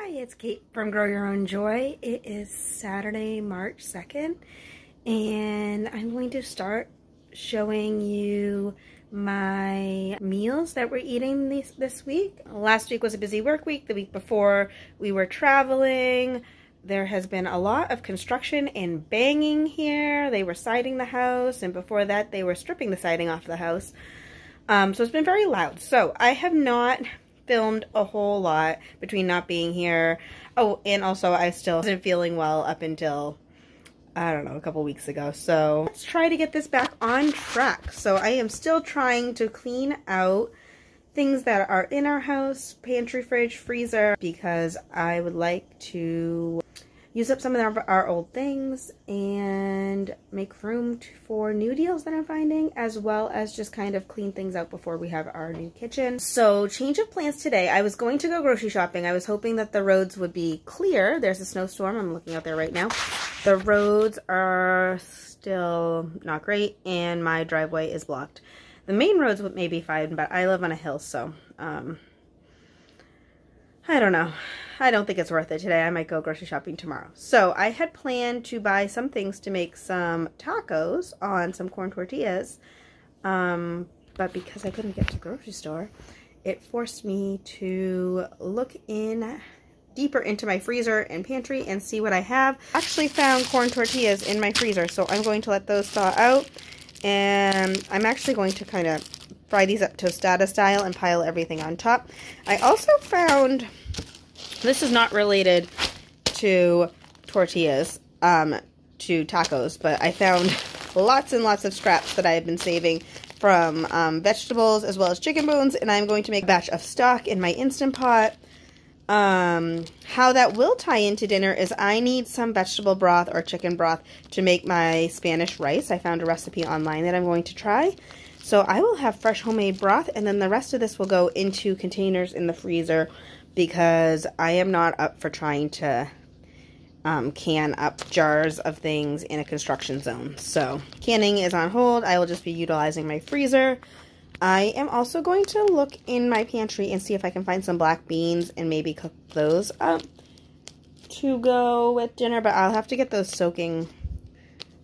Hi, it's Kate from Grow Your Own Joy. It is Saturday, March 2nd, and I'm going to start showing you my meals that we're eating this week. Last week was a busy work week. The week before we were traveling. There has been a lot of construction and banging here. They were siding the house, and before that they were stripping the siding off the house. So it's been very loud. So I have not filmed a whole lot between not being here. Oh, and also I still wasn't feeling well up until, I don't know, a couple weeks ago. So let's try to get this back on track. So I am still trying to clean out things that are in our house, pantry, fridge, freezer, because I would like to use up some of our old things and make room for new deals that I'm finding, as well as just kind of clean things out before we have our new kitchen. So change of plans today. I was going to go grocery shopping. I was hoping that the roads would be clear. There's a snowstorm. I'm looking out there right now. The roads are still not great and my driveway is blocked. The main roads may be fine, but I live on a hill, so I don't know. I don't think it's worth it today. I might go grocery shopping tomorrow. So I had planned to buy some things to make some tacos on some corn tortillas. But because I couldn't get to the grocery store, it forced me to look deeper into my freezer and pantry and see what I have. I actually found corn tortillas in my freezer, so I'm going to let those thaw out. And I'm actually going to kind of fry these up tostada style and pile everything on top. I also found, this is not related to tortillas, to tacos, but I found lots and lots of scraps that I have been saving from vegetables as well as chicken bones, and I'm going to make a batch of stock in my Instant Pot. How that will tie into dinner is I need some vegetable broth or chicken broth to make my Spanish rice. I found a recipe online that I'm going to try. So I will have fresh homemade broth, and then the rest of this will go into containers in the freezer because I am not up for trying to can up jars of things in a construction zone. So canning is on hold. I will just be utilizing my freezer. I am also going to look in my pantry and see if I can find some black beans and maybe cook those up to go with dinner, but I'll have to get those soaking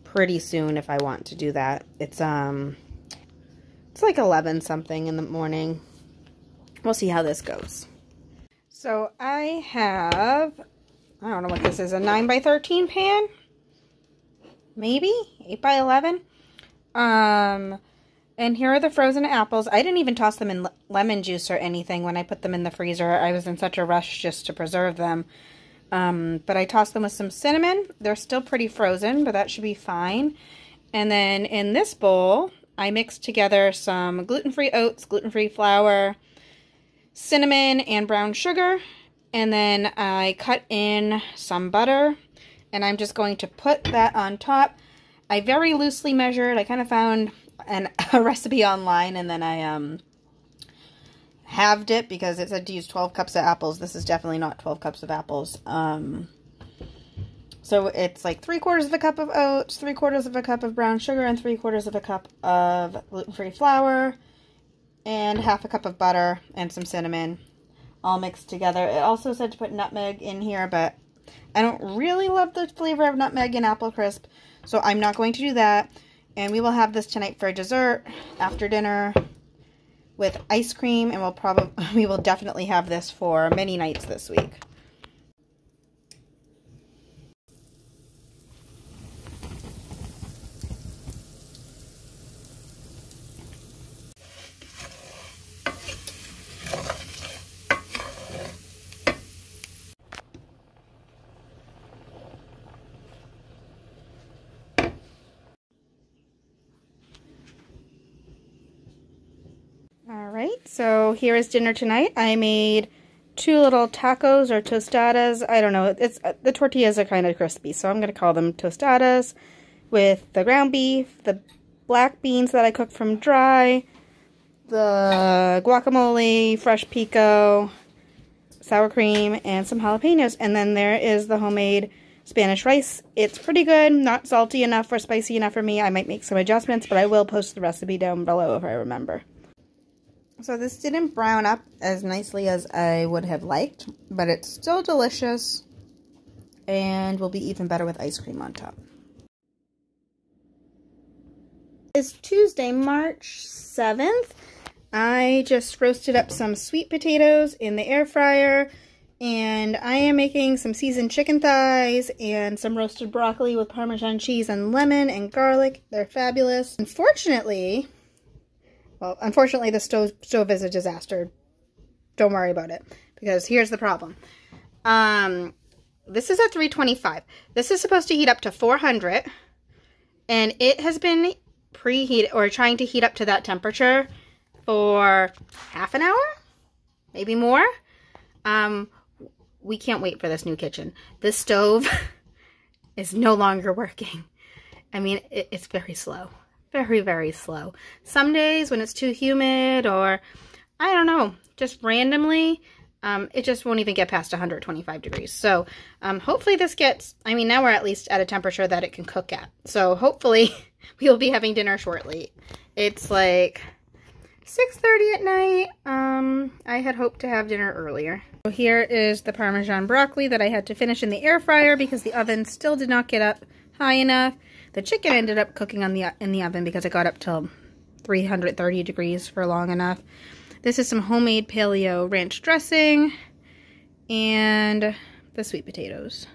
pretty soon if I want to do that. It's like 11 something in the morning. We'll see how this goes. So I have, I don't know what this is, a 9 by 13 pan? Maybe? 8 by 11? And here are the frozen apples. I didn't even toss them in lemon juice or anything when I put them in the freezer. I was in such a rush just to preserve them. But I tossed them with some cinnamon. They're still pretty frozen, but that should be fine. And then in this bowl, I mixed together some gluten-free oats, gluten-free flour, cinnamon, and brown sugar. And then I cut in some butter, and I'm just going to put that on top. I very loosely measured. I kind of found a recipe online, and then I halved it because it said to use 12 cups of apples. This is definitely not 12 cups of apples. So it's like 3/4 of a cup of oats, 3/4 of a cup of brown sugar, and 3/4 of a cup of gluten-free flour, and 1/2 cup of butter and some cinnamon, all mixed together. It also said to put nutmeg in here, but I don't really love the flavor of nutmeg in apple crisp, so I'm not going to do that. And we will have this tonight for dessert after dinner with ice cream, and we will definitely have this for many nights this week. Alright, so here is dinner tonight. I made 2 little tacos or tostadas. I don't know. The tortillas are kind of crispy, so I'm going to call them tostadas with the ground beef, the black beans that I cooked from dry, the guacamole, fresh pico, sour cream, and some jalapenos. And then there is the homemade Spanish rice. It's pretty good, not salty enough or spicy enough for me. I might make some adjustments, but I will post the recipe down below if I remember. So this didn't brown up as nicely as I would have liked, but it's still delicious and will be even better with ice cream on top. It's Tuesday, March 7th. I just roasted up some sweet potatoes in the air fryer, and I am making some seasoned chicken thighs and some roasted broccoli with Parmesan cheese and lemon and garlic. They're fabulous. Unfortunately, the stove is a disaster. Don't worry about it, because here's the problem. This is at 325. This is supposed to heat up to 400, and it has been preheated or trying to heat up to that temperature for half an hour, maybe more. We can't wait for this new kitchen. This stove is no longer working. I mean, it's very slow. Very, very slow. Some days when it's too humid, or I don't know, just randomly, it just won't even get past 125 degrees. So hopefully this gets, I mean, now we're at least at a temperature that it can cook at. So hopefully we will be having dinner shortly. It's like 6:30 at night. I had hoped to have dinner earlier. So here is the Parmesan broccoli that I had to finish in the air fryer because the oven still did not get up high enough. The chicken ended up cooking in the oven because it got up till 330 degrees for long enough. This is some homemade paleo ranch dressing and the sweet potatoes.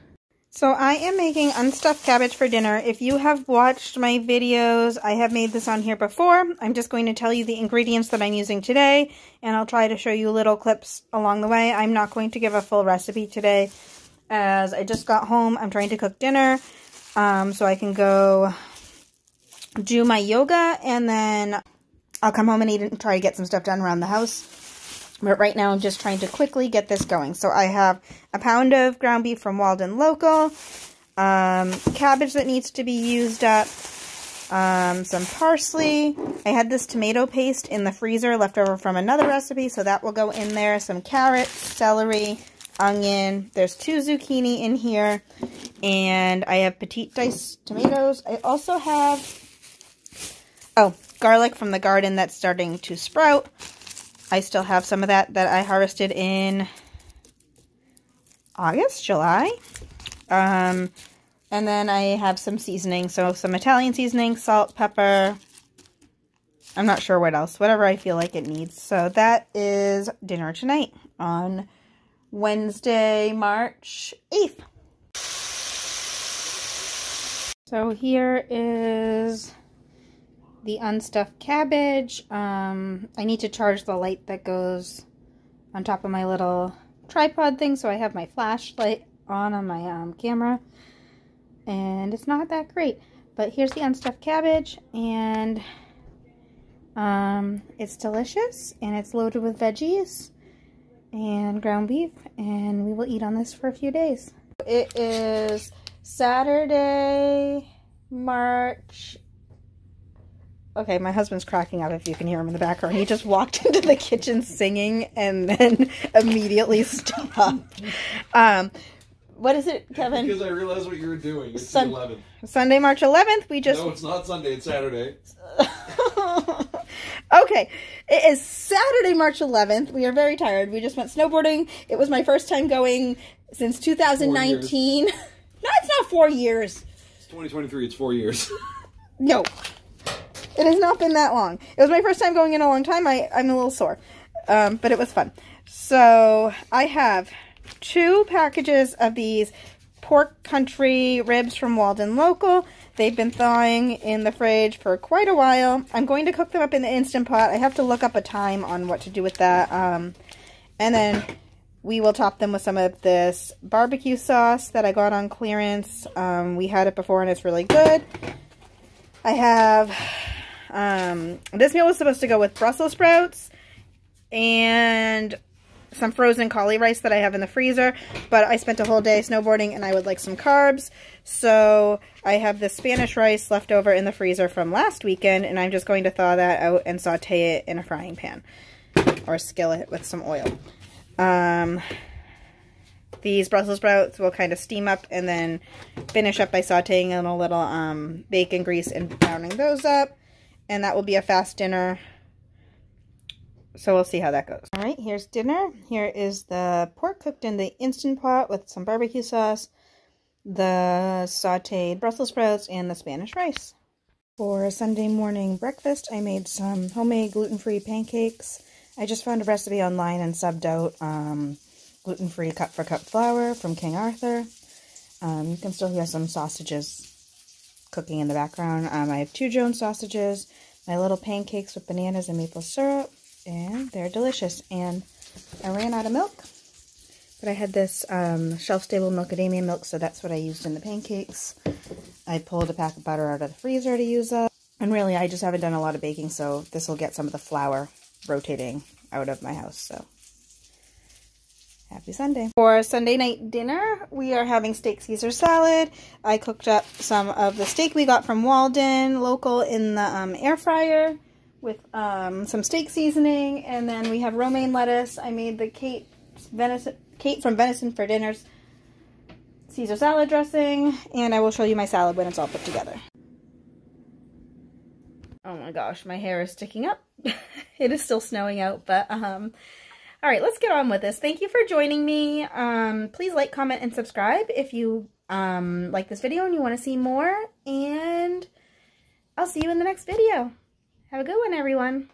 So I am making unstuffed cabbage for dinner. If you have watched my videos, I have made this on here before. I'm just going to tell you the ingredients that I'm using today, and I'll try to show you little clips along the way. I'm not going to give a full recipe today, as I just got home. I'm trying to cook dinner, so I can go do my yoga, and then I'll come home and eat and try to get some stuff done around the house. But right now I'm just trying to quickly get this going. So I have a pound of ground beef from Walden Local, cabbage that needs to be used up, some parsley. I had this tomato paste in the freezer left over from another recipe, so that will go in there. Some carrots, celery, onion. There's 2 zucchini in here, and I have petite diced tomatoes. I also have, garlic from the garden that's starting to sprout. I still have some of that I harvested in August, July. And then I have some seasoning. So some Italian seasoning, salt, pepper. I'm not sure what else. Whatever I feel like it needs. So that is dinner tonight on Wednesday, March 8th. So here is the unstuffed cabbage. I need to charge the light that goes on top of my little tripod thing, so I have my flashlight on my camera, and it's not that great. But here's the unstuffed cabbage, and it's delicious, and it's loaded with veggies and ground beef, and we will eat on this for a few days. It is Saturday, March. Okay, my husband's cracking up if you can hear him in the background. He just walked into the kitchen singing and then immediately stopped. What is it, Kevin? Because I realized what you were doing. It's the 11th. Sunday, March 11th. We just... No, it's not Sunday. It's Saturday. Okay. It is Saturday, March 11th. We are very tired. We just went snowboarding. It was my first time going since 2019. No, it's not 4 years. It's 2023. It's 4 years. No. It has not been that long. It was my first time going in a long time. I'm a little sore. But it was fun. So I have 2 packages of these pork country ribs from Walden Local. They've been thawing in the fridge for quite a while. I'm going to cook them up in the Instant Pot. I have to look up a time on what to do with that. And then we will top them with some of this barbecue sauce that I got on clearance. We had it before and it's really good. I have... this meal was supposed to go with Brussels sprouts and some frozen cauli rice that I have in the freezer, but I spent a whole day snowboarding and I would like some carbs, so I have the Spanish rice left over in the freezer from last weekend, and I'm just going to thaw that out and saute it in a frying pan or skillet with some oil. These Brussels sprouts will kind of steam up and then finish up by sauteing in a little bacon grease and browning those up. And that will be a fast dinner So we'll see how that goes. All right, here's dinner. Here is the pork cooked in the Instant Pot with some barbecue sauce, the sauteed Brussels sprouts, and the Spanish rice. For Sunday morning breakfast, I made some homemade gluten-free pancakes. I just found a recipe online and subbed out gluten-free cup-for-cup flour from King Arthur. You can still hear some sausages cooking in the background. I have 2 Jones sausages, my little pancakes with bananas and maple syrup, and they're delicious. And I ran out of milk, but I had this shelf-stable macadamia milk, so that's what I used in the pancakes. I pulled a pack of butter out of the freezer to use up. And really, I just haven't done a lot of baking, so this will get some of the flour rotating out of my house. So, happy Sunday. For Sunday night dinner, we are having steak Caesar salad. I cooked up some of the steak we got from Walden, local, in the air fryer with some steak seasoning. And then we have romaine lettuce. I made the Kate from Venison for Dinners Caesar salad dressing, and I will show you my salad when it's all put together. Oh my gosh, my hair is sticking up. It is still snowing out, but all right, let's get on with this. Thank you for joining me. Please like, comment, and subscribe if you like this video and you want to see more, and I'll see you in the next video. Have a good one, everyone.